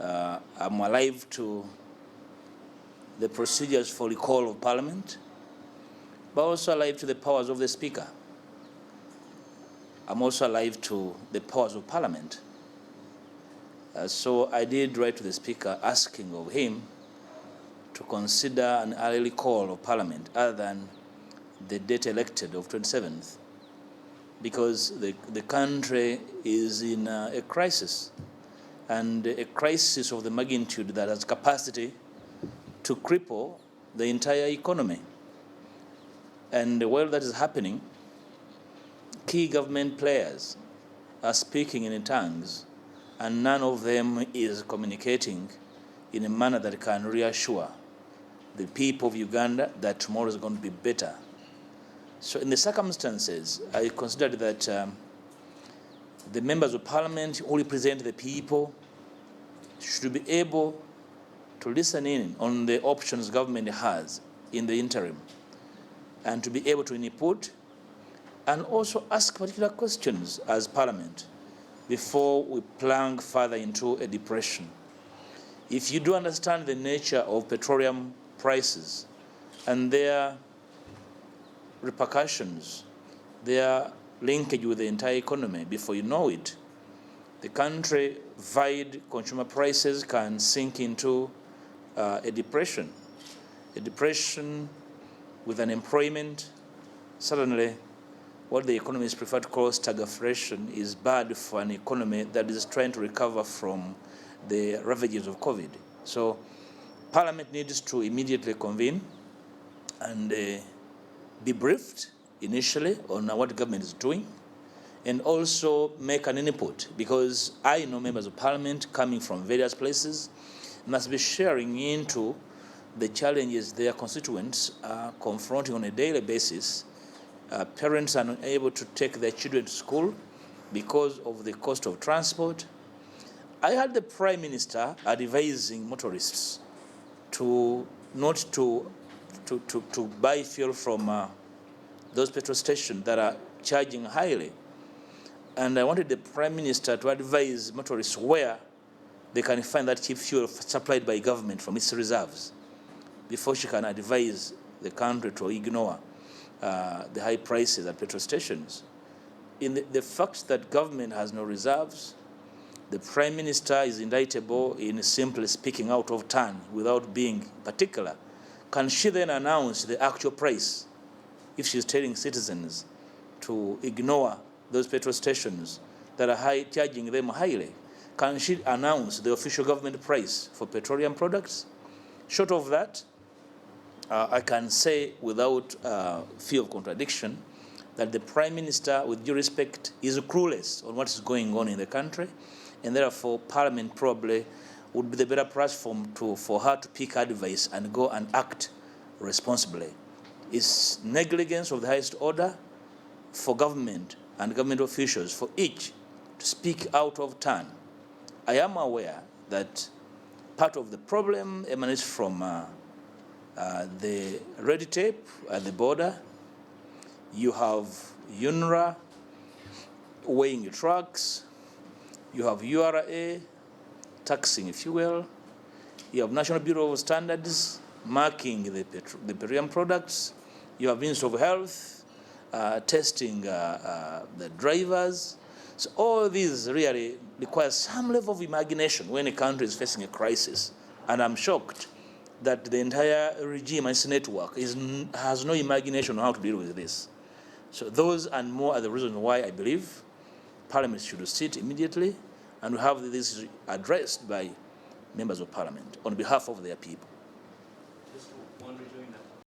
I'm alive to the procedures for recall of Parliament, but also alive to the powers of the Speaker. I'm also alive to the powers of Parliament. So I did write to the Speaker asking of him to consider an early recall of Parliament other than the date elected of 27th, because the country is in a crisis, and a crisis of the magnitude that has capacity to cripple the entire economy. And while that is happening, key government players are speaking in tongues, and none of them is communicating in a manner that can reassure the people of Uganda that tomorrow is going to be better. So in the circumstances, I considered that the members of Parliament who represent the people should be able to listen in on the options government has in the interim, and to be able to input and also ask particular questions as Parliament before we plunge further into a depression. If you do understand the nature of petroleum prices and their repercussions, their linkage with the entire economy, before you know it, the country-wide consumer prices can sink into a depression with unemployment. Suddenly, what the economists prefer to call stagflation is bad for an economy that is trying to recover from the ravages of COVID. So Parliament needs to immediately convene and be briefed initially on what the government is doing, and also make an input, because I know members of Parliament coming from various places must be sharing into the challenges their constituents are confronting on a daily basis. Parents are not able to take their children to school because of the cost of transport. I had the Prime Minister advising motorists to not to buy fuel from those petrol stations that are charging highly. And I wanted the Prime Minister to advise motorists where they can find that cheap fuel supplied by government from its reserves, before she can advise the country to ignore the high prices at petrol stations. In the fact that government has no reserves, the Prime Minister is indictable in simply speaking out of turn without being particular. Can she then announce the actual price if she's telling citizens to ignore those petrol stations that are charging them highly? Can she announce the official government price for petroleum products? Short of that, I can say without fear of contradiction that the Prime Minister, with due respect, is clueless on what is going on in the country, and therefore Parliament probably would be the better platform for her to pick advice and go and act responsibly. It's negligence of the highest order for government and government officials, for each to speak out of turn. I am aware that part of the problem emanates from the red tape at the border. You have UNRWA weighing trucks, you have URA taxing fuel, you have National Bureau of Standards marking the petroleum products, you have Ministry of Health testing the drivers. So all these really require some level of imagination when a country is facing a crisis. And I'm shocked that the entire regime and its network has no imagination on how to deal with this. So those and more are the reasons why I believe Parliament should sit immediately and have this addressed by members of Parliament on behalf of their people. Just one rejoin that.